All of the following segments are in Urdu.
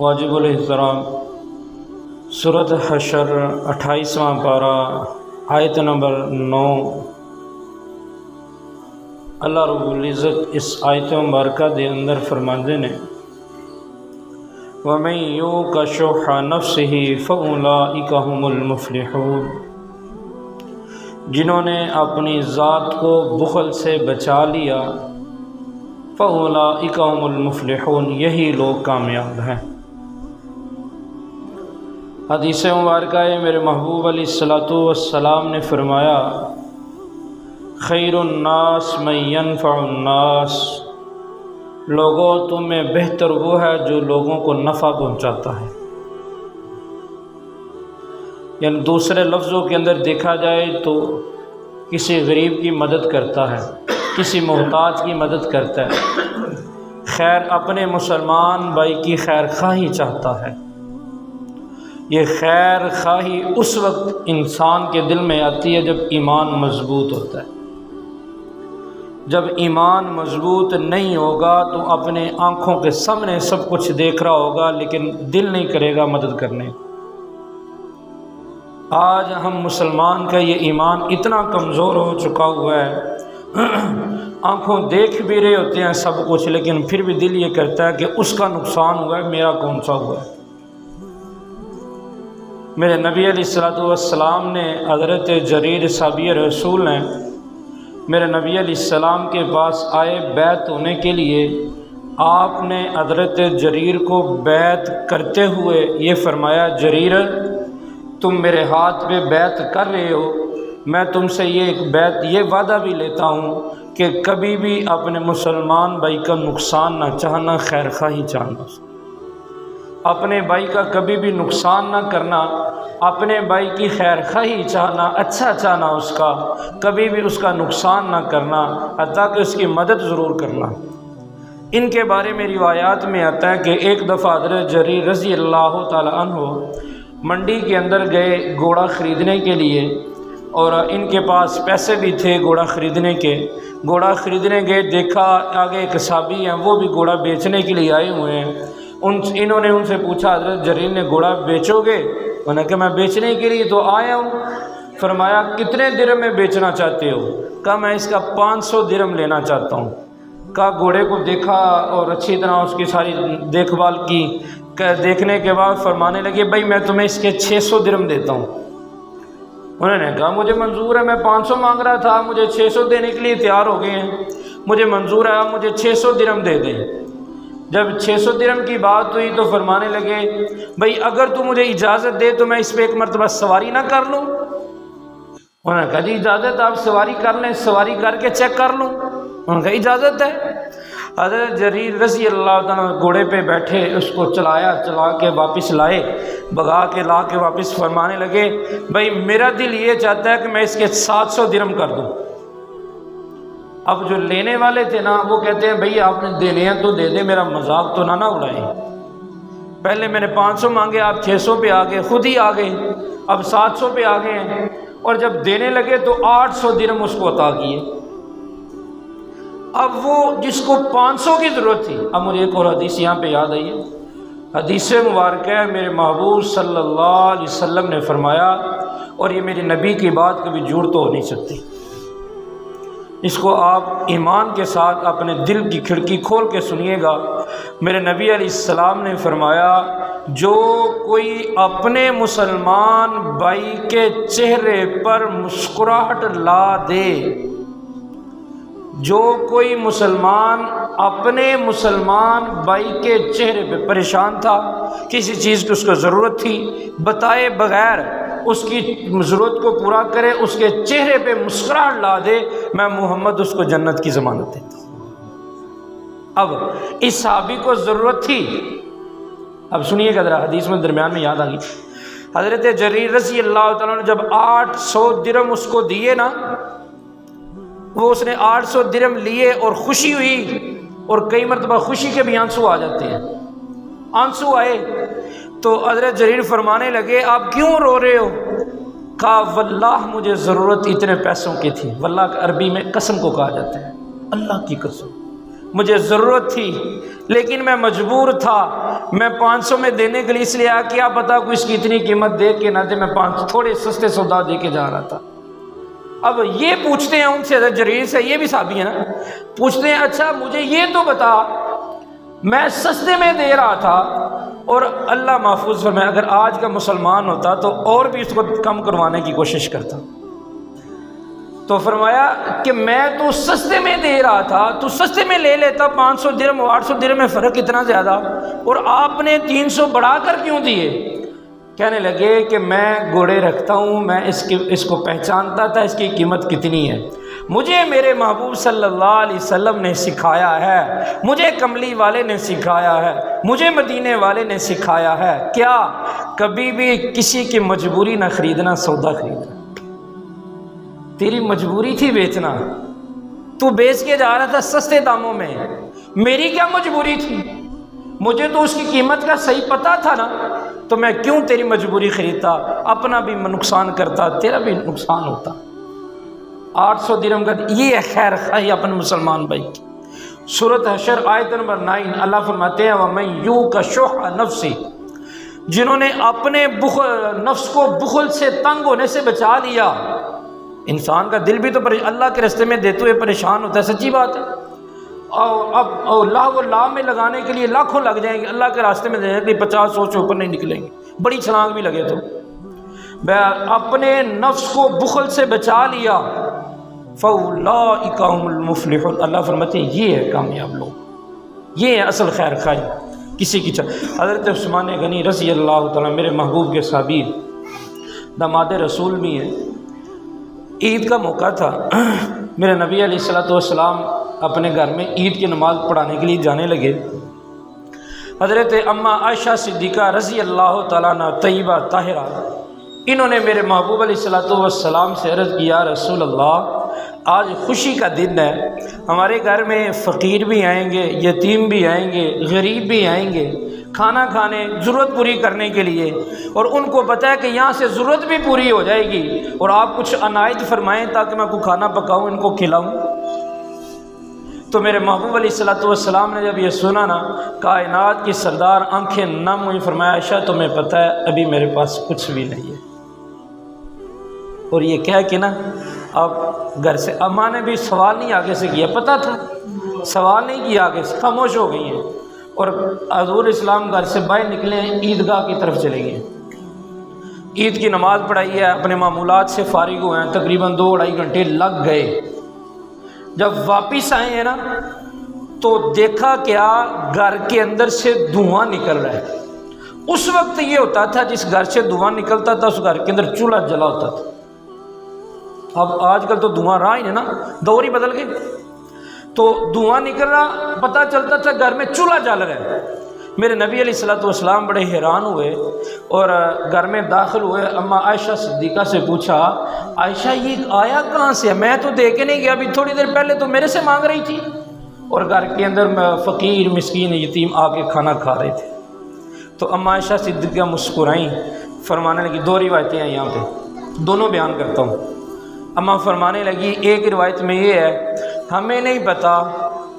واجب الاحترام سورۃ حشر 28واں پارہ آیت نمبر 9۔ اللہ رب العزت اس آیت مبارکہ دے اندر فرماندے نے وَمَن یُوقَ شُحَّ نَفْسِهِ فَأُولَٰئِکَ هُمُ الْمُفْلِحُونَ، جنہوں نے اپنی ذات کو بخل سے بچا لیا، فَأُولَٰئِکَ هُمُ الْمُفْلِحُونَ، یہی لوگ کامیاب ہیں۔ حدیث مبارکہ میرے محبوب علیہ السلام نے فرمایا خیر الناس من ينفع الناس، لوگوں تم میں بہتر وہ ہے جو لوگوں کو نفع پہنچاتا ہے۔ یعنی دوسرے لفظوں کے اندر دیکھا جائے تو کسی غریب کی مدد کرتا ہے، کسی محتاج کی مدد کرتا ہے، خیر اپنے مسلمان بھائی کی خیر خواہی چاہتا ہے۔ یہ خیر خواہی اس وقت انسان کے دل میں آتی ہے جب ایمان مضبوط ہوتا ہے۔ جب ایمان مضبوط نہیں ہوگا تو اپنے آنکھوں کے سامنے سب کچھ دیکھ رہا ہوگا لیکن دل نہیں کرے گا مدد کرنے۔ آج ہم مسلمان کا یہ ایمان اتنا کمزور ہو چکا ہوا ہے، آنکھوں دیکھ بھی رہے ہوتے ہیں سب کچھ لیکن پھر بھی دل یہ کرتا ہے کہ اس کا نقصان ہوا ہے، میرا کون سا ہوا ہے۔ میرے نبی علیہ السلام نے حضرت جریر صحابی رسول نے میرے نبی علیہ السلام کے پاس آئے بیعت ہونے کے لیے، آپ نے حضرت جریر کو بیعت کرتے ہوئے یہ فرمایا جریر تم میرے ہاتھ پہ بیعت کر رہے ہو، میں تم سے یہ وعدہ بھی لیتا ہوں کہ کبھی بھی اپنے مسلمان بھائی کا نقصان نہ چاہنا، خیر خواہی چاہنا، اپنے بھائی کا کبھی بھی نقصان نہ کرنا، اپنے بھائی کی خیر خواہی چاہنا، اچھا چاہنا، اس کا کبھی بھی اس کا نقصان نہ کرنا، حتیٰ کہ اس کی مدد ضرور کرنا۔ ان کے بارے میں روایات میں آتا ہے کہ ایک دفعہ حضرت جریر رضی اللہ تعالی عنہ منڈی کے اندر گئے گھوڑا خریدنے کے لیے، اور ان کے پاس پیسے بھی تھے گھوڑا خریدنے کے۔ گھوڑا خریدنے گئے، دیکھا آگے ایک صحابی ہیں وہ بھی گھوڑا بیچنے کے لیے آئے ہوئے ہیں۔ انہوں نے ان سے پوچھا حضرت جریر نے گھوڑا بیچو گے؟ انہوں نے کہا میں بیچنے کے لیے تو آیا ہوں۔ فرمایا کتنے درہم میں بیچنا چاہتے ہو؟ کہا میں اس کا 500 درہم لینا چاہتا ہوں۔ کہا گھوڑے کو دیکھا اور اچھی طرح اس کی ساری دیکھ بھال کی، دیکھنے کے بعد فرمانے لگے بھائی میں تمہیں اس کے 600 درہم دیتا ہوں۔ انہوں نے کہا مجھے منظور ہے، میں 500 مانگ رہا تھا، مجھے 600 دینے کے لیے تیار ہو گئے ہیں، مجھے منظور ہے، آپ مجھے 600 درہم دے دیں۔ جب 600 درہم کی بات ہوئی تو فرمانے لگے بھائی اگر تو مجھے اجازت دے تو میں اس پہ ایک مرتبہ سواری نہ کر لوں؟ انہوں نے کہا جی اجازت، آپ سواری کر لیں، سواری کر کے چیک کر لوں؟ انہوں نے کہا اجازت ہے۔ حضرت جریر رضی اللہ تعالیٰ گھوڑے پہ بیٹھے، اس کو چلا کے واپس لائے، بگا کے لا کے واپس فرمانے لگے بھائی میرا دل یہ چاہتا ہے کہ میں اس کے 700 درہم کر دوں۔ اب جو لینے والے تھے نا وہ کہتے ہیں بھئی آپ نے دینے ہیں تو دے دیں، میرا مذاق تو نہ اڑائیں، پہلے میں نے 500 مانگے، آپ 600 پہ آ گئے، خود ہی آ گئے، اب 700 پہ آ گئے ہیں، اور جب دینے لگے تو 800 درہم اس کو عطا کیے۔ اب وہ جس کو 500 کی ضرورت تھی، اب مجھے ایک اور حدیث یہاں پہ یاد آئی ہے، حدیث مبارکہ میرے محبوب صلی اللہ علیہ وسلم نے فرمایا، اور یہ میرے نبی کی بات کبھی جھوٹ تو ہو نہیں سکتی، اس کو آپ ایمان کے ساتھ اپنے دل کی کھڑکی کھول کے سنیے گا۔ میرے نبی علیہ السلام نے فرمایا جو کوئی اپنے مسلمان بھائی کے چہرے پر مسکراہٹ لا دے، جو کوئی مسلمان اپنے مسلمان بھائی کے چہرے پہ پریشان تھا، کسی چیز کی اس کو ضرورت تھی، بتائے بغیر اس کی ضرورت کو پورا کرے، اس کے چہرے پہ مسکراہٹ لا دے، میں محمد اس کو جنت کی ضمانت دیتا ہوں۔ اب اس صحابی کو ضرورت تھی، اب سنیے گا ذرا، حدیث میں درمیان میں یاد آ گئی، حضرت جریر رضی اللہ تعالیٰ نے جب 800 درہم اس کو دیے نا، وہ اس نے 800 درہم لیے اور خوشی ہوئی، اور کئی مرتبہ خوشی کے بھی آنسو آ جاتے ہیں، آنسو آئے تو حضرت جریر فرمانے لگے آپ کیوں رو رہے ہو؟ کہا واللہ مجھے ضرورت اتنے پیسوں کی تھی۔ واللہ عربی میں قسم کو کہا جاتا ہے، اللہ کی قسم مجھے ضرورت تھی لیکن میں مجبور تھا، میں 500 میں دینے کے لیے اس لیے کیا پتا کوئی اس کی اتنی قیمت دے کے نہ دے، میں تھوڑے سستے سودا دے کے جا رہا تھا۔ اب یہ پوچھتے ہیں ان سے، حضرت جریر سے، یہ بھی صحابی ہیں نا، پوچھتے ہیں اچھا مجھے یہ تو بتا، میں سستے میں دے رہا تھا اور اللہ محفوظ فرمائے اگر آج کا مسلمان ہوتا تو اور بھی اس کو کم کروانے کی کوشش کرتا۔ تو فرمایا کہ میں تو سستے میں دے رہا تھا، تو سستے میں لے لیتا، 500 درہم 800 درہم میں فرق اتنا زیادہ، اور آپ نے 300 بڑھا کر کیوں دیے؟ کہنے لگے کہ میں گھوڑے رکھتا ہوں، میں اس کو پہچانتا تھا اس کی قیمت کتنی ہے، مجھے میرے محبوب صلی اللہ علیہ وسلم نے سکھایا ہے، مجھے کملی والے نے سکھایا ہے، مجھے مدینے والے نے سکھایا ہے، کیا کبھی بھی کسی کی مجبوری نہ خریدنا، سودا خریدنا۔ تیری مجبوری تھی بیچنا، تو بیچ کے جا رہا تھا سستے داموں میں، میری کیا مجبوری تھی؟ مجھے تو اس کی قیمت کا صحیح پتہ تھا نا، تو میں کیوں تیری مجبوری خریدتا، اپنا بھی نقصان کرتا، تیرا بھی نقصان ہوتا۔ 800 درہم کا یہ ہے خیر خواہی اپنے مسلمان بھائی کی۔ سورۃ حشر آیت نمبر 9 اللہ فرماتے ہیں وَمَن یُوقَ شُحَّ نَفْسِهِ، جنہوں نے اپنے نفس کو بخل سے، تنگ ہونے سے بچا لیا۔ انسان کا دل بھی تو اللہ کے راستے میں دیتے ہوئے پریشان ہوتا ہے، سچی بات ہے، اور اب لا میں لگانے کے لیے لاکھوں لگ جائیں گے، اللہ کے راستے میں دینے کے لیے 50-100 سے اوپر نہیں نکلیں گے، بڑی چھلانگ بھی لگے تو۔ اپنے نفس کو بخل سے بچا لیا، فَأُولَٰئِكَ هُمُ الْمُفْلِحُونَ، اللہ فرماتے ہیں یہ ہے کامیاب لوگ، یہ ہے اصل خیر خواہی کسی کی حضرت عثمان غنی رضی اللہ تعالیٰ میرے محبوب کے صحابی، داماد رسول بھی ہیں۔ عید کا موقع تھا، میرے نبی علیہ الصلوۃ والسلام اپنے گھر میں عید کی نماز پڑھانے کے لیے جانے لگے۔ حضرت اماں عائشہ صدیقہ رضی اللہ تعالیٰ عنہ طیبہ طاہرہ، انہوں نے میرے محبوب علیہ الصلوۃ والسلام سے عرض کیا رسول اللہ آج خوشی کا دن ہے، ہمارے گھر میں فقیر بھی آئیں گے، یتیم بھی آئیں گے، غریب بھی آئیں گے کھانا کھانے، ضرورت پوری کرنے کے لیے، اور ان کو پتہ ہے کہ یہاں سے ضرورت بھی پوری ہو جائے گی، اور آپ کچھ عنایت فرمائیں تاکہ میں کو کھانا پکاؤں، ان کو کھلاؤں۔ تو میرے محبوب علیہ الصلوۃ والسلام نے جب یہ سنا نا، کائنات کی سردار آنکھیں نم ہوئی، فرمایا عائشہ تمہیں پتہ ہے ابھی میرے پاس کچھ بھی نہیں ہے، اور یہ کہہ کے نا اب گھر سے، اماں نے بھی سوال نہیں آگے سے کیا، پتہ تھا سوال نہیں کیا، آگے سے خاموش ہو گئی ہیں، اور حضور اسلام گھر سے باہر نکلے ہیں، عیدگاہ کی طرف چلے گئے، عید کی نماز پڑھائی ہے، اپنے معمولات سے فارغ ہوئے ہیں، تقریباً 2-2.5 گھنٹے لگ گئے۔ جب واپس آئے ہیں نا تو دیکھا کیا گھر کے اندر سے دھواں نکل رہا ہے۔ اس وقت یہ ہوتا تھا جس گھر سے دھواں نکلتا تھا اس گھر کے اندر چولہا جلا ہوتا تھا، اب آج کل تو دھواں رہا ہی نہیں نا، دور ہی بدل گئے، تو دھواں نکل رہا، پتہ چلتا تھا گھر میں چولہا جل رہا ہے۔ میرے نبی علیہ الصلوۃ والسلام بڑے حیران ہوئے اور گھر میں داخل ہوئے، اماں عائشہ صدیقہ سے پوچھا عائشہ یہ آیا کہاں سے ہے، میں تو دے کے نہیں گیا، ابھی تھوڑی دیر پہلے تو میرے سے مانگ رہی تھی، اور گھر کے اندر فقیر مسکین یتیم آ کے کھانا کھا رہے تھے۔ تو اماں عائشہ صدیقہ مسکرائیں، فرمانے لگی، 2 روایتیں ہیں یہاں پہ، دونوں بیان کرتا ہوں۔ اماں فرمانے لگی ایک روایت میں یہ ہے ہمیں نہیں پتا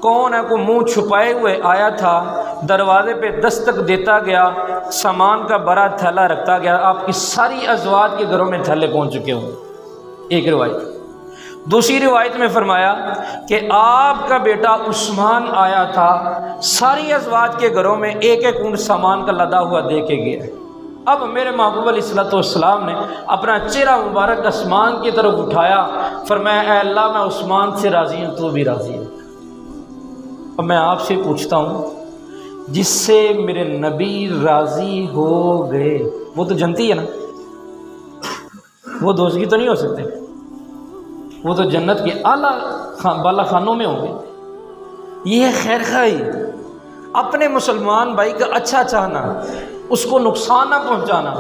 کون ہے، کو منہ چھپائے ہوئے آیا تھا، دروازے پہ دستک دیتا گیا، سامان کا بڑا تھیلا رکھتا گیا، آپ کی ساری ازواج کے گھروں میں تھیلے پہنچ چکے ہوں، ایک روایت۔ دوسری روایت میں فرمایا کہ آپ کا بیٹا عثمان آیا تھا، ساری ازواج کے گھروں میں ایک ایک اونٹ سامان کا لدا ہوا دے کے گیا۔ اب میرے محبوب علیہ الصلوۃ والسلام نے اپنا چہرہ مبارک آسمان کی طرف اٹھایا، فرمایا اے اللہ میں عثمان سے راضی ہوں، تو بھی راضی ہے۔ اب میں آپ سے پوچھتا ہوں جس سے میرے نبی راضی ہو گئے وہ تو جنتی ہے نا، وہ دوزخی تو نہیں ہو سکتے، وہ تو جنت کے اعلیٰ بالا خانوں میں ہوں گے۔ یہ ہے خیر خواہی، اپنے مسلمان بھائی کا اچھا چاہنا، اس کو نقصان نہ پہنچانا۔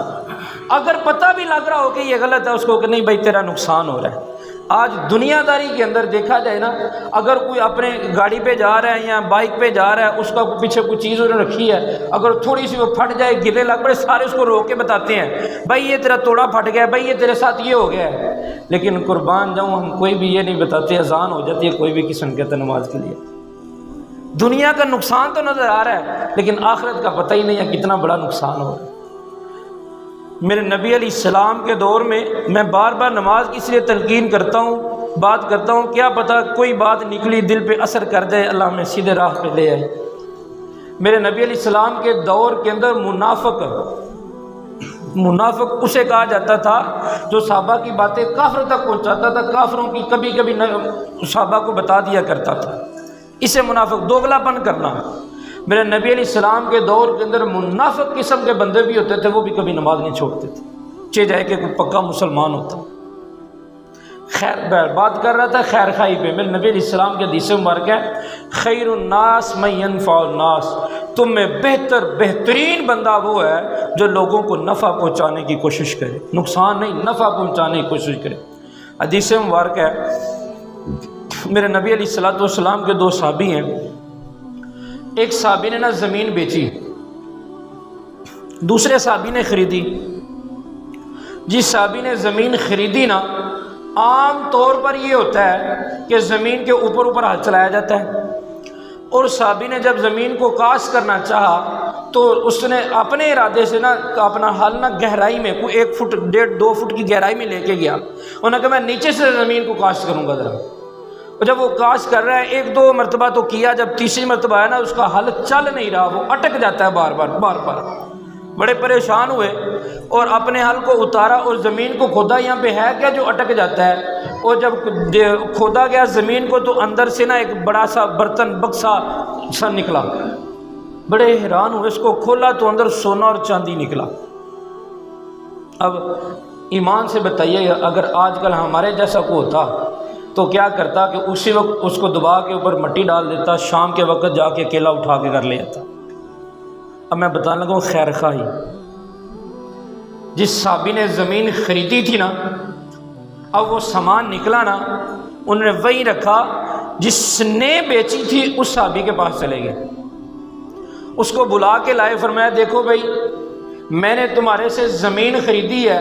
اگر پتہ بھی لگ رہا ہو کہ یہ غلط ہے، اس کو کہ نہیں بھائی تیرا نقصان ہو رہا ہے۔ آج دنیا داری کے اندر دیکھا جائے نا، اگر کوئی اپنے گاڑی پہ جا رہا ہے یا بائک پہ جا رہا ہے، اس کا پیچھے کوئی چیز انہوں نے رکھی ہے، اگر تھوڑی سی وہ پھٹ جائے، گرنے لگ پڑے، سارے اس کو روک کے بتاتے ہیں بھائی یہ تیرا توڑا پھٹ گیا ہے، بھائی یہ تیرے ساتھ یہ ہو گیا ہے۔ لیکن قربان جاؤں ہم کوئی بھی یہ نہیں بتاتے، اذان ہو جاتی ہے کوئی بھی قسم کہتا ہے نماز کے لیے، دنیا کا نقصان تو نظر آ رہا ہے لیکن آخرت کا پتہ ہی نہیں ہے کتنا بڑا نقصان ہو رہا ہے۔ میرے نبی علیہ السلام کے دور میں میں بار بار نماز کی اس لیے تلقین کرتا ہوں، بات کرتا ہوں، کیا پتہ کوئی بات نکلی دل پہ اثر کر جائے، اللہ ہمیں سیدھے راہ پہ لے آئے۔ میرے نبی علیہ السلام کے دور کے اندر منافق اسے کہا جاتا تھا جو صحابہ کی باتیں کافر تک پہنچاتا تھا، کافروں کی کبھی کبھی صحابہ کو بتا دیا کرتا تھا، اسے منافق، دوگلا پن کرنا۔ میرے نبی علیہ السلام کے دور کے اندر منافق قسم کے بندے بھی ہوتے تھے، وہ بھی کبھی نماز نہیں چھوڑتے تھے، چاہے جائے کہ کوئی پکا مسلمان ہوتا۔ خیر بات کر رہا تھا خیر خائی پہ۔ میرے نبی علیہ السلام کے حدیث مبارک ہے خیر الناس من ينفع الناس، تم میں بہترین بندہ وہ ہے جو لوگوں کو نفع پہنچانے کی کوشش کرے، نقصان نہیں، نفع پہنچانے کی کوشش کرے۔ حدیث مبارک ہے میرے نبی علیہ السلام کے دو صحابی ہیں، ایک صحابی نے نا زمین بیچی، دوسرے صحابی نے خریدی۔ جس صحابی نے زمین خریدی نا، عام طور پر یہ ہوتا ہے کہ زمین کے اوپر ہل چلایا جاتا ہے، اور صحابی نے جب زمین کو کاشت کرنا چاہا تو اس نے اپنے ارادے سے نا اپنا ہل نا گہرائی میں کوئی 1 فٹ 1.5 2 فٹ کی گہرائی میں لے کے گیا، انہوں نے کہا میں نیچے سے زمین کو کاشت کروں گا ذرا۔ اور جب وہ کاشت کر رہا ہے 1 2 مرتبہ تو کیا، جب تیسری مرتبہ ہے نا اس کا ہل چل نہیں رہا، وہ اٹک جاتا ہے بار بار۔ بڑے پریشان ہوئے اور اپنے ہل کو اتارا اور زمین کو کھودا، یہاں پہ ہے کیا جو اٹک جاتا ہے؟ اور جب کھودا گیا زمین کو تو اندر سے نا ایک بڑا سا برتن بکسا سا نکلا۔ بڑے حیران ہوئے، اس کو کھولا تو اندر سونا اور چاندی نکلا۔ اب ایمان سے بتائیے اگر آج کل ہمارے جیسا کوئی ہوتا تو کیا کرتا کہ اسی وقت اس کو دبا کے اوپر مٹی ڈال دیتا، شام کے وقت جا کے کیلا اٹھا کے گھر لے آتا۔ اب میں بتانے لگا ہوں خیر خواہی۔ جس صحابی نے زمین خریدی تھی نا، اب وہ سامان نکلا نا، انہوں نے وہی رکھا، جس نے بیچی تھی اس صحابی کے پاس چلے گئے، اس کو بلا کے لائے، فرمایا دیکھو بھائی میں نے تمہارے سے زمین خریدی ہے،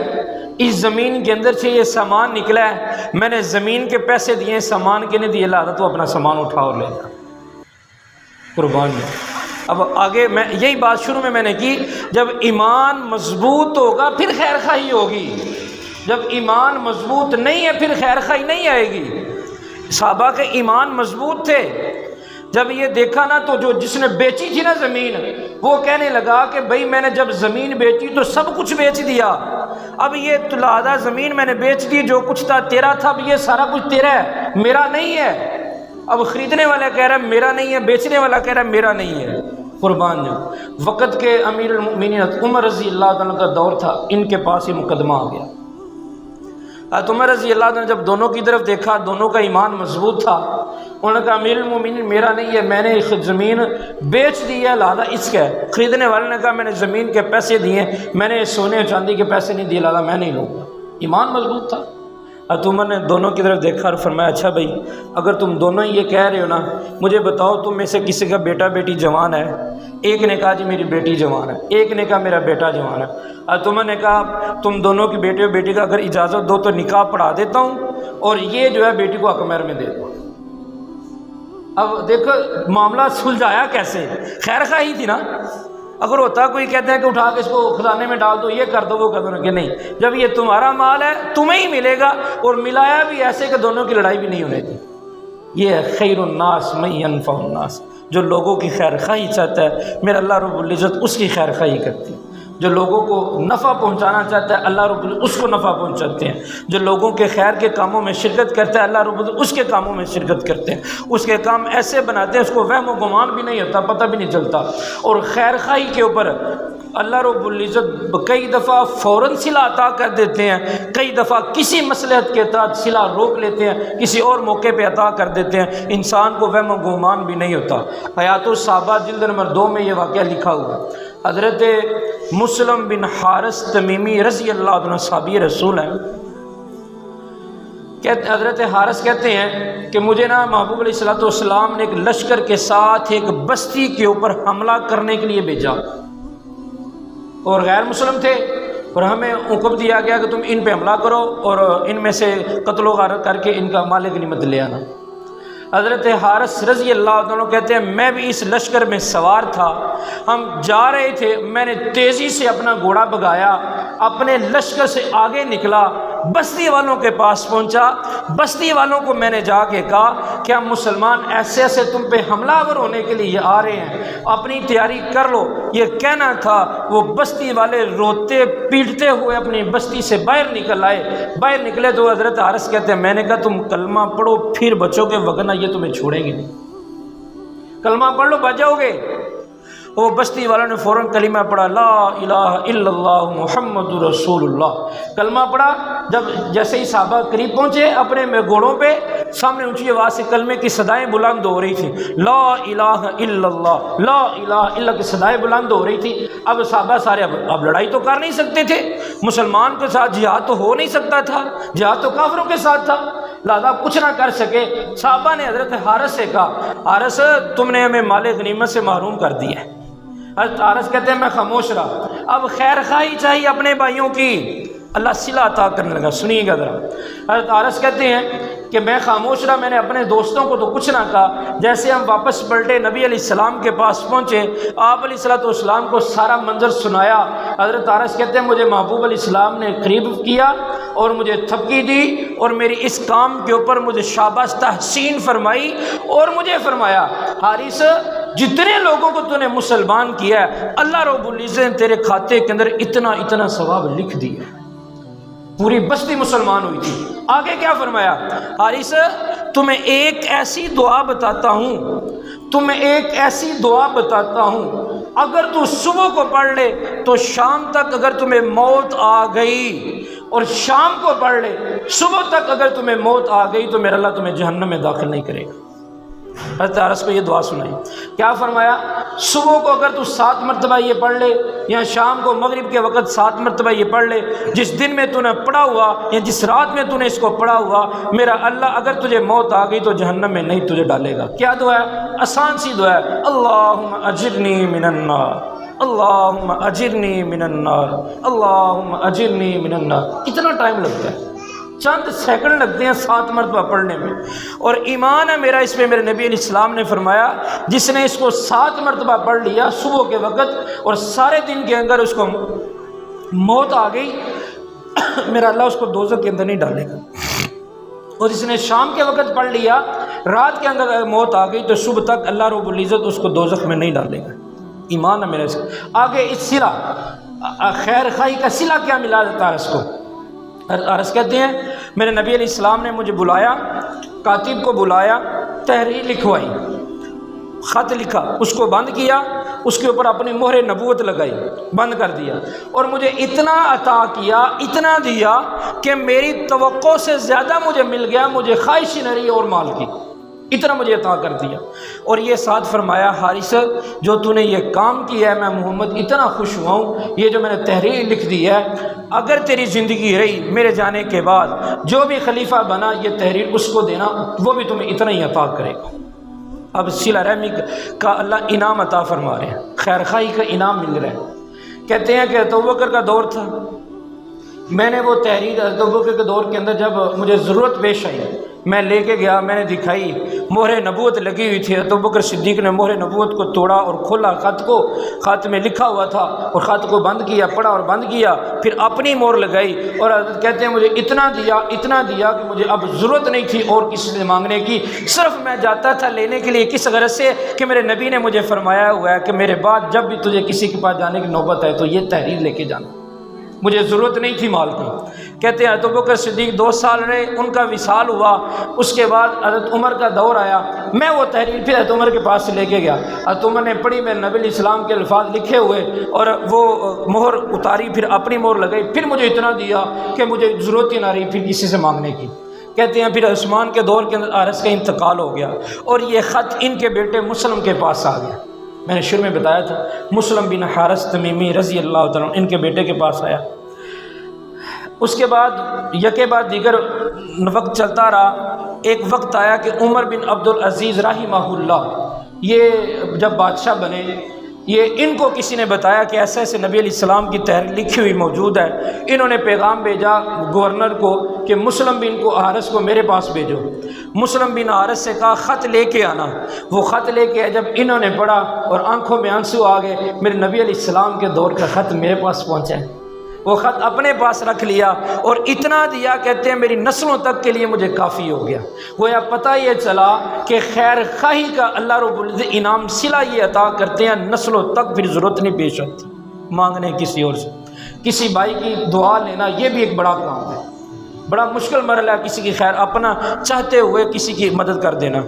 اس زمین کے اندر سے یہ سامان نکلا ہے، میں نے زمین کے پیسے دیے، سامان کے نہیں دیے، لہذا تو اپنا سامان اٹھا اور لے جا، قربان جائے۔ اب آگے میں یہی بات شروع میں نے کی، جب ایمان مضبوط ہوگا پھر خیر خواہی ہوگی، جب ایمان مضبوط نہیں ہے پھر خیر خواہی نہیں آئے گی۔ صحابہ کے ایمان مضبوط تھے، جب یہ دیکھا نا تو جو جس نے بیچی تھی نا زمین، وہ کہنے لگا کہ بھائی میں نے جب زمین بیچی تو سب کچھ بیچ دیا، اب یہ لہذا زمین میں نے بیچ دی، جو کچھ تھا تیرا تھا، اب یہ سارا کچھ تیرا ہے، میرا نہیں ہے۔ اب خریدنے والا کہہ رہا ہے میرا نہیں ہے، بیچنے والا کہہ رہا ہے میرا نہیں ہے، قربان جاؤ۔ وقت کے امیر المؤمنین عمر رضی اللہ عنہ کا دور تھا، ان کے پاس یہ مقدمہ آ گیا۔ عمر رضی اللہ عنہ جب دونوں کی طرف دیکھا، دونوں کا ایمان مضبوط تھا، انہوں نے کہا امیر المؤمنین میرا نہیں ہے، میں نے زمین بیچ دی ہے، لہذا اس کا ہے۔ خریدنے والے نے کہا میں نے زمین کے پیسے دیے، میں نے سونے چاندی کے پیسے نہیں دیے، لہذا میں نہیں لوں گا۔ ایمان مضبوط تھا۔ عمر نے دونوں کی طرف دیکھا اور فرمایا اچھا بھائی اگر تم دونوں یہ کہہ رہے ہو نا، مجھے بتاؤ تم میں سے کسی کا بیٹا بیٹی جوان ہے؟ ایک نے کہا جی میری بیٹی جوان ہے، ایک نے کہا میرا بیٹا جوان ہے۔ عمر نے کہا تم دونوں کی بیٹے اور بیٹی کا اگر اجازت دو تو نکاح پڑھا دیتا ہوں اور یہ جو ہے بیٹی کو حق مہر میں دے دو۔ اب دیکھو معاملہ سلجھایا کیسے، خیر خواہی تھی نا۔ اگر ہوتا کوئی کہتے ہیں کہ اٹھا کے اس کو خزانے میں ڈال دو، یہ کر دو وہ کر دو، کہ نہیں، جب یہ تمہارا مال ہے تمہیں ہی ملے گا، اور ملایا بھی ایسے کہ دونوں کی لڑائی بھی نہیں ہونے دی۔ یہ ہے خیر الناس من ينفع الناس، جو لوگوں کی خیر خواہی چاہتا ہے میرا اللہ رب العزت اس کی خیر خواہی کرتی ہے۔ جو لوگوں کو نفع پہنچانا چاہتا ہے اللہ رب العزت اس کو نفع پہنچاتے ہیں۔ جو لوگوں کے خیر کے کاموں میں شرکت کرتا ہے اللہ رب العزت اس کے کاموں میں شرکت کرتے ہیں، اس کے کام ایسے بناتے ہیں اس کو وہم و گمان بھی نہیں ہوتا، پتہ بھی نہیں چلتا۔ اور خیر خواہی کے اوپر اللہ رب العزت کئی دفعہ فوراً صلہ عطا کر دیتے ہیں، کئی دفعہ کسی مصلحت کے تحت صلہ روک لیتے ہیں، کسی اور موقع پہ عطا کر دیتے ہیں، انسان کو وہم و گمان بھی نہیں ہوتا۔ حیات الصحابہ جلد نمبر 2 میں یہ واقعہ لکھا ہوا ہے۔ حضرت مسلم بن حارث تمیمی رضی اللہ عنہ صحابی رسول ہیں، حضرت حارث کہتے ہیں کہ مجھے نا محبوب علیہ السلام نے ایک لشکر کے ساتھ ایک بستی کے اوپر حملہ کرنے کے لیے بھیجا، اور غیر مسلم تھے، اور ہمیں حکم دیا گیا کہ تم ان پہ حملہ کرو اور ان میں سے قتل و غارت کر کے ان کا مال غنیمت لے آنا۔ حضرت حارث رضی اللہ عنہ کہتے ہیں میں بھی اس لشکر میں سوار تھا، ہم جا رہے تھے، میں نے تیزی سے اپنا گھوڑا بھگایا، اپنے لشکر سے آگے نکلا، بستی والوں کے پاس پہنچا، بستی والوں کو میں نے جا کے کہا کہ ہم مسلمان ایسے ایسے تم پہ حملہ آور ہونے کے لیے آ رہے ہیں، اپنی تیاری کر لو، یہ کہنا تھا۔ وہ بستی والے روتے پیٹتے ہوئے اپنی بستی سے باہر نکل آئے، باہر نکلے تو حضرت حارث کہتے ہیں میں نے کہا تم کلمہ پڑھو پھر بچو گے، وگرنہ یہ تمہیں چھوڑیں گے نہیں، کلمہ پڑھ لو بچ جاؤ گے۔ وہ بستی والوں نے فوراً کلمہ پڑھا، لا الہ الا اللہ محمد رسول اللہ، کلمہ پڑھا۔ جب جیسے ہی صحابہ قریب پہنچے اپنے گھوڑوں پہ، سامنے اونچی آواز سے کلمے کی صدائیں بلند ہو رہی تھیں، لا الہ الا اللہ، لا الہ الا اللہ کی صدائیں بلند ہو رہی تھی۔ اب صحابہ سارے اب لڑائی تو کر نہیں سکتے تھے، مسلمان کے ساتھ جہاد تو ہو نہیں سکتا تھا، جہاد تو کافروں کے ساتھ تھا، لہذا کچھ نہ کر سکے۔ صحابہ نے حضرت حارث سے کہا حارث تم نے ہمیں مال غنیمت سے محروم کر دیا ہے۔ حضرت حارث کہتے ہیں میں خاموش رہا، اب خیر خواہی چاہیے اپنے بھائیوں کی، اللہ صلہ عطا کرنے لگا۔ سنیے گا ذرا، حضرت حارث کہتے ہیں کہ میں خاموش رہا، میں نے اپنے دوستوں کو تو کچھ نہ کہا۔ جیسے ہم واپس پلٹے، نبی علیہ السلام کے پاس پہنچے، آپ علیہ السلام کو سارا منظر سنایا۔ حضرت حارث کہتے ہیں مجھے محبوب علیہ السلام نے قریب کیا اور مجھے تھپکی دی اور میری اس کام کے اوپر مجھے شاباش تحسین فرمائی، اور مجھے فرمایا حارث جتنے لوگوں کو تو نے مسلمان کیا ہے اللہ رب العزت نے تیرے کھاتے کے اندر اتنا اتنا ثواب لکھ دیا۔ پوری بستی مسلمان ہوئی تھی۔ آگے کیا فرمایا، حارث تمہیں ایک ایسی دعا بتاتا ہوں، تمہیں ایک ایسی دعا بتاتا ہوں، اگر تو صبح کو پڑھ لے تو شام تک اگر تمہیں موت آ گئی، اور شام کو پڑھ لے صبح تک اگر تمہیں موت آ گئی تو میرا اللہ تمہیں جہنم میں داخل نہیں کرے گا۔ حضرت حارث کو یہ دعا سنائی، کیا فرمایا، صبح کو اگر تو 7 مرتبہ یہ پڑھ لے، یا شام کو مغرب کے وقت 7 مرتبہ یہ پڑھ لے، جس دن میں تو نے پڑھا ہوا یا جس رات میں تو نے اس کو پڑھا ہوا، میرا اللہ اگر تجھے موت آ گئی تو جہنم میں نہیں تجھے ڈالے گا۔ کیا دعا ہے، آسان سی دعا ہے، اللہم اجرنی من النار، اللہم اجرنی من النار، اللہم اجرنی من النار۔ کتنا ٹائم لگتا ہے، چند سیکنڈ لگتے ہیں 7 مرتبہ پڑھنے میں، اور ایمان ہے میرا اس پہ، میرے نبی علیہ السلام نے فرمایا جس نے اس کو 7 مرتبہ پڑھ لیا صبح کے وقت اور سارے دن کے اندر اس کو موت آ گئی، میرا اللہ اس کو دوزخ کے اندر نہیں ڈالے گا، اور جس نے شام کے وقت پڑھ لیا رات کے اندر موت آ گئی تو صبح تک اللہ رب العزت اس کو دوزخ میں نہیں ڈالے گا۔ ایمان ہے میرا اس کو۔ آگے اس صلہ خیر خواہی کا صلہ کیا ملا دیتا ہے اس کو، حارث کہتے ہیں میرے نبی علیہ السلام نے مجھے بلایا، کاتب کو بلایا، تحریر لکھوائی، خط لکھا، اس کو بند کیا، اس کے اوپر اپنی مہر نبوت لگائی، بند کر دیا، اور مجھے اتنا عطا کیا، اتنا دیا کہ میری توقع سے زیادہ مجھے مل گیا، مجھے خواہش ہی نہ رہی اور مال کی، اتنا مجھے عطا کر دیا۔ اور یہ ساتھ فرمایا حارث جو تو نے یہ کام کیا ہے میں محمد اتنا خوش ہوا ہوں، یہ جو میں نے تحریر لکھ دی ہے اگر تیری زندگی رہی میرے جانے کے بعد جو بھی خلیفہ بنا یہ تحریر اس کو دینا، وہ بھی تمہیں اتنا ہی عطا کرے گا۔ اب صلہ رحمی کا اللہ انعام عطا فرما رہے ہیں، خیر خواہی کا انعام مل رہا ہے۔ کہتے ہیں کہ ابوبکر کا دور تھا، میں نے وہ تحریر ابوبکر کے دور کے اندر جب مجھے ضرورت پیش آئی میں لے کے گیا، میں نے دکھائی، مہر نبوت لگی ہوئی تھی، ابوبکر صدیق نے مہر نبوت کو توڑا اور کھولا خط کو، خط میں لکھا ہوا تھا، اور خط کو بند کیا، پڑھا اور بند کیا، پھر اپنی مہر لگائی، اور کہتے ہیں مجھے اتنا دیا کہ مجھے اب ضرورت نہیں تھی اور کسی سے مانگنے کی، صرف میں جاتا تھا لینے کے لیے، کس غرض سے کہ میرے نبی نے مجھے فرمایا ہوا ہے کہ میرے بعد جب بھی تجھے کسی کے پاس جانے کی نوبت ہے تو یہ تحریر لے کے جانا، مجھے ضرورت نہیں تھی مال کی۔ کہتے ہیں ابوبکر صدیق 2 سال رہے، ان کا وصال ہوا، اس کے بعد حضرت عمر کا دور آیا، میں وہ تحریر پھر حضرت عمر کے پاس سے لے کے گیا، حضرت عمر نے پڑھی، میرے نبی علیہ السلام کے الفاظ لکھے ہوئے اور وہ مہر اتاری، پھر اپنی مہر لگائی، پھر مجھے اتنا دیا کہ مجھے ضرورت ہی نہ رہی پھر کسی سے مانگنے کی۔ کہتے ہیں پھر عثمان کے دور کے اندر حارث کا انتقال ہو گیا، اور یہ خط ان کے بیٹے مسلم کے پاس آ گیا، میں نے شروع میں بتایا تھا مسلم بن حارث تمیمی رضی اللہ تعالیٰ ان کے بیٹے کے پاس آیا۔ اس کے بعد یکے بعد دیگر وقت چلتا رہا، ایک وقت آیا کہ عمر بن عبد العزیز رحمہ اللہ یہ جب بادشاہ بنے، یہ ان کو کسی نے بتایا کہ ایسے ایسے نبی علیہ السلام کی تحریر لکھی ہوئی موجود ہے، انہوں نے پیغام بھیجا گورنر کو کہ مسلم بن کو حارث کو میرے پاس بھیجو۔ مسلم بن حارث سے کہا خط لے کے آنا۔ وہ خط لے کے جب انہوں نے پڑھا اور آنکھوں میں آنسو آ گئے، میرے نبی علیہ السلام کے دور کا خط میرے پاس پہنچا ہے۔ وہ خط اپنے پاس رکھ لیا اور اتنا دیا، کہتے ہیں میری نسلوں تک کے لیے مجھے کافی ہو گیا۔ گویا پتہ یہ چلا کہ خیر خواہی کا اللہ رب العزت انعام صلہ یہ عطا کرتے ہیں، نسلوں تک پھر ضرورت نہیں پیش آتی مانگنے کسی اور سے۔ کسی بھائی کی دعا لینا یہ بھی ایک بڑا کام ہے، بڑا مشکل مرحلہ ہے کسی کی خیر اپنا چاہتے ہوئے کسی کی مدد کر دینا۔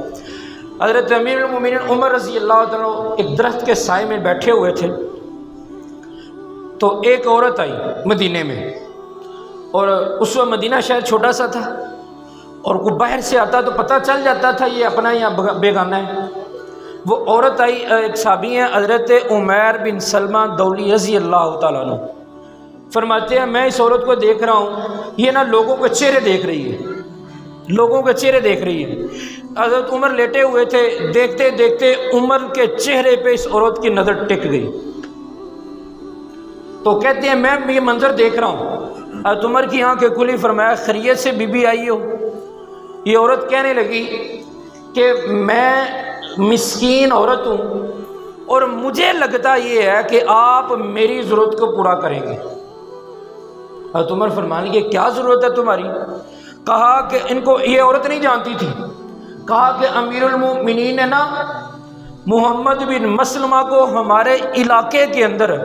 حضرت امیر المومنین عمر رضی اللہ تعالیٰ ایک درخت کے سائے میں بیٹھے ہوئے تھے، تو ایک عورت آئی مدینے میں، اور اس وقت مدینہ شہر چھوٹا سا تھا اور کوئی باہر سے آتا تو پتہ چل جاتا تھا یہ اپنا یا بیگانہ ہے۔ وہ عورت آئی، ایک صحابی ہیں حضرت عمیر بن سلمہ دولی رضی اللہ تعالیٰ عنہ، فرماتے ہیں میں اس عورت کو دیکھ رہا ہوں، یہ نا لوگوں کے چہرے دیکھ رہی ہے، لوگوں کے چہرے دیکھ رہی ہے۔ حضرت عمر لیٹے ہوئے تھے، دیکھتے دیکھتے عمر کے چہرے پہ اس عورت کی نظر ٹک گئی، تو کہتے ہیں میں یہ منظر دیکھ رہا ہوں، حضرت عمر کی آنکھیں کھلی، فرمایا خیریت سے بی بی آئی ہو؟ یہ عورت کہنے لگی کہ میں مسکین عورت ہوں اور مجھے لگتا یہ ہے کہ آپ میری ضرورت کو پورا کریں گے۔ حضرت عمر فرمانے لگے کیا ضرورت ہے تمہاری؟ کہا کہ ان کو یہ عورت نہیں جانتی تھی، کہا کہ امیر المومنین نے نا محمد بن مسلمہ کو ہمارے علاقے کے اندر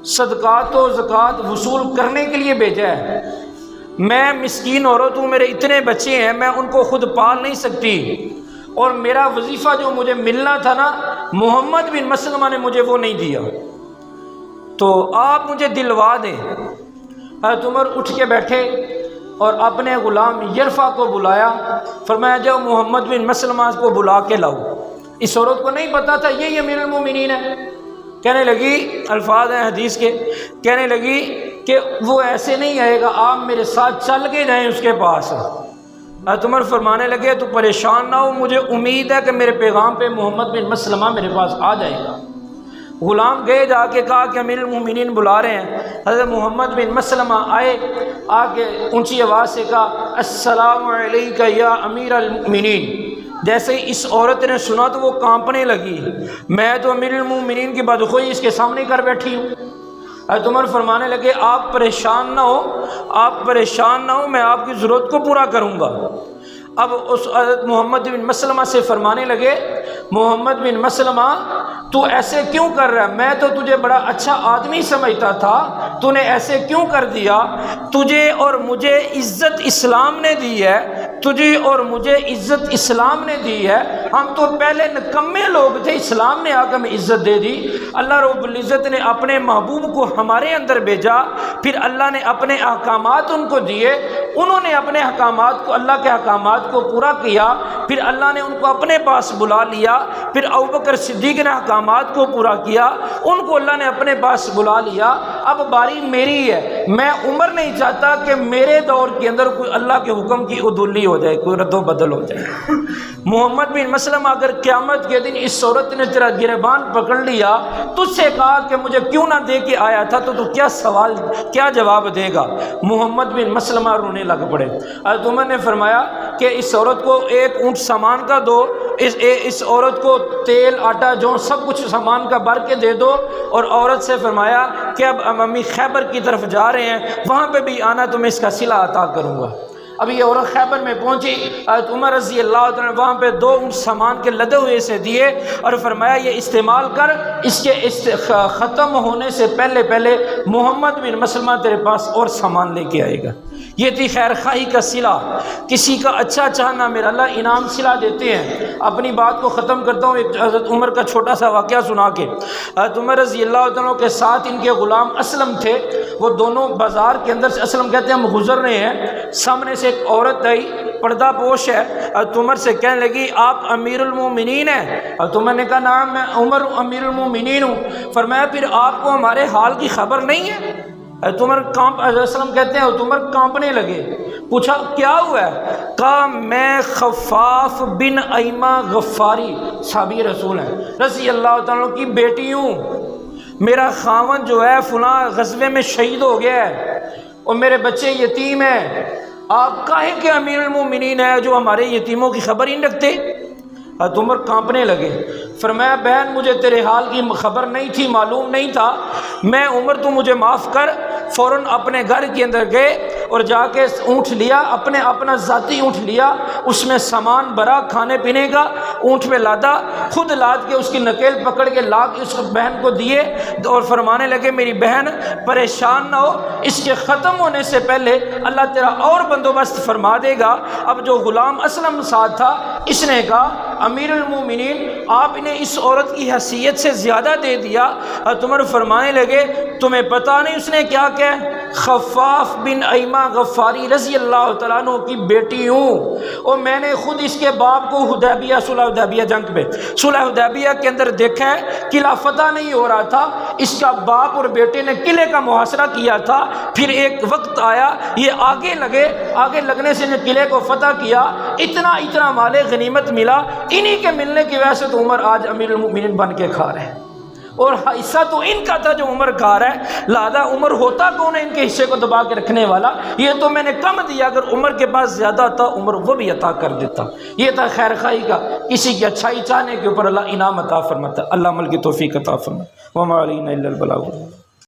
صدقات و زکوٰۃ وصول کرنے کے لیے بھیجا ہے، میں مسکین عورت ہوں، میرے اتنے بچے ہیں، میں ان کو خود پال نہیں سکتی، اور میرا وظیفہ جو مجھے ملنا تھا نا محمد بن مسلمہ نے مجھے وہ نہیں دیا، تو آپ مجھے دلوا دیں۔ حضرت عمر اٹھ کے بیٹھے اور اپنے غلام یرفع کو بلایا، فرمایا جاؤ محمد بن مسلمہ کو بلا کے لاؤ۔ اس عورت کو نہیں پتا تھا یہ امیر المومنین ہے۔ کہنے لگی، الفاظ ہیں حدیث کے، کہنے لگی کہ وہ ایسے نہیں آئے گا، آپ میرے ساتھ چل کے جائیں اس کے پاس۔ حضرت عمر فرمانے لگے تو پریشان نہ ہو، مجھے امید ہے کہ میرے پیغام پہ محمد بن مسلمہ میرے پاس آ جائے گا۔ غلام گئے، جا کے کہا کہ امیر المومنین بلا رہے ہیں۔ حضرت محمد بن مسلمہ آئے، آ کے اونچی آواز سے کہا السلام علیک یا امیر المومنین۔ جیسے ہی اس عورت نے سنا تو وہ کانپنے لگی، میں تو امیر المومنین کی بدخوئی اس کے سامنے کر بیٹھی ہوں۔ حضرت عمر فرمانے لگے آپ پریشان نہ ہو، آپ پریشان نہ ہو، میں آپ کی ضرورت کو پورا کروں گا۔ اب اس حضرت محمد بن مسلمہ سے فرمانے لگے محمد بن مسلمہ تو ایسے کیوں کر رہا ہے؟ میں تو تجھے بڑا اچھا آدمی سمجھتا تھا، تو نے ایسے کیوں کر دیا؟ تجھے اور مجھے عزت اسلام نے دی ہے، تجھے اور مجھے عزت اسلام نے دی ہے، ہم تو پہلے نکمے لوگ تھے، اسلام نے آ کے ہمیں عزت دے دی۔ اللہ رب العزت نے اپنے محبوب کو ہمارے اندر بھیجا، پھر اللہ نے اپنے احکامات ان کو دیے، انہوں نے اپنے احکامات کو، اللہ کے احکامات کو پورا کیا، پھر اللہ نے ان کو اپنے پاس بلا لیا، پھر ابوبکر صدیق نے احکامات کو پورا کیا، ان کو اللہ نے اپنے پاس بلا لیا۔ اب باری میری ہے، میں عمر نہیں چاہتا کہ میرے دور کے اندر کوئی اللہ کے حکم کی عدولی ہو جائے، کوئی رد و بدل ہو جائے۔ محمد بن مسلمہ اگر قیامت کے دن اس عورت نے تیرا گریبان پکڑ لیا، تجھ سے کہا کہ مجھے کیوں نہ دے کے آیا تھا، تو کیا سوال، کیا جواب دے گا؟ محمد بن مسلمہ رونے لگ پڑے۔ حضرت عمر نے فرمایا کہ اس عورت کو ایک اونٹ سامان کا دو، اس عورت کو تیل آٹا جو سب کچھ سامان کا بھر کے دے دو، اور عورت سے فرمایا کہ اب امی خیبر کی طرف جا رہے ہیں، وہاں پہ بھی آنا تو میں اس کا صلہ عطا کروں گا۔ اب یہ عورت خیبر میں پہنچی، حضرت عمر رضی اللہ عنہ نے وہاں پہ 2 اونٹ سامان کے لدے ہوئے سے دیے اور فرمایا یہ استعمال کر، اس کے ختم ہونے سے پہلے پہلے محمد بن مسلمہ تیرے پاس اور سامان لے کے آئے گا۔ یہ تھی خیر خواہی کا صلہ، کسی کا اچھا چاہنا، میرا اللہ انعام صلہ دیتے ہیں۔ اپنی بات کو ختم کرتا ہوں ایک حضرت عمر کا چھوٹا سا واقعہ سنا کے۔ حضرت عمر رضی اللہ عنہ کے ساتھ ان کے غلام اسلم تھے، وہ دونوں بازار کے اندر سے، اسلم کہتے ہیں ہم گزر رہے ہیں، سامنے سے ایک عورت آئی، پردہ پوش ہے، حضرت عمر سے کہنے لگی آپ امیر المومنین ہیں؟ حضرت عمر نے کہا نعم میں عمر امیر المومنین ہوں۔ فرمایا پھر آپ کو ہمارے حال کی خبر نہیں ہے؟ حضرت عمر وسلم کہتے ہیں حضرت عمر کانپنے لگے، پوچھا کیا ہوا ہے؟ کہا میں خفاف بن ایمہ غفاری صحابی رسول ہیں رضی اللہ تعالیٰ کی بیٹی ہوں، میرا خاوند جو ہے فلاں غزوے میں شہید ہو گیا ہے اور میرے بچے یتیم ہیں، آپ کاہے کے امیر المومنین ہیں جو ہمارے یتیموں کی خبر ہی نہیں رکھتے؟ حضرت عمر کانپنے لگے، فرمایا بہن مجھے تیرے حال کی خبر نہیں تھی، معلوم نہیں تھا، میں عمر تو مجھے معاف کر۔ فوراً اپنے گھر کے اندر گئے اور جا کے اونٹ لیا، اپنا ذاتی اونٹ لیا، اس میں سامان بھرا کھانے پینے کا، اونٹ پہ لادا، خود لاد کے اس کی نکیل پکڑ کے لا کے اس بہن کو دیے اور فرمانے لگے میری بہن پریشان نہ ہو، اس کے ختم ہونے سے پہلے اللہ تیرا اور بندوبست فرما دے گا۔ اب جو غلام اسلم ساتھ تھا اس نے کہا امیر المومنین آپ نے اس عورت کی حیثیت سے زیادہ دے دیا۔ حضرت عمر فرمانے لگے تمہیں پتہ نہیں اس نے کیا کہا؟ خفاف بن ایمہ غفاری رضی اللہ تعالیٰ عنہ کی بیٹی ہوں، اور میں نے خود اس کے باپ کو حدیبیہ صلح حدیبیہ جنگ پہ صلح حدیبیہ کے اندر دیکھا ہے، قلعہ فتح نہیں ہو رہا تھا، اس کا باپ اور بیٹے نے قلعے کا محاصرہ کیا تھا، پھر ایک وقت آیا یہ آگے لگنے سے نے قلعے کو فتح کیا، اتنا مال غنیمت ملا، انہی کے ملنے کی وجہ سے تو عمر آج امیر المؤمنین بن کے کھا رہے ہیں، اور حصہ تو ان کا تھا جو عمر کھا رہا ہے، لہذا عمر ہوتا کون ہے ان کے حصے کو دبا کے رکھنے والا؟ یہ تو میں نے کم دیا، اگر عمر کے پاس زیادہ تھا عمر وہ بھی عطا کر دیتا۔ یہ تھا خیر خواہی کا، کسی کی اچھائی چاہنے کے اوپر اللہ انعام عطا فرماتا ہے۔ اللہ عمل کی توفیق عطا فرمائے۔ وما علینا الا البلاغ۔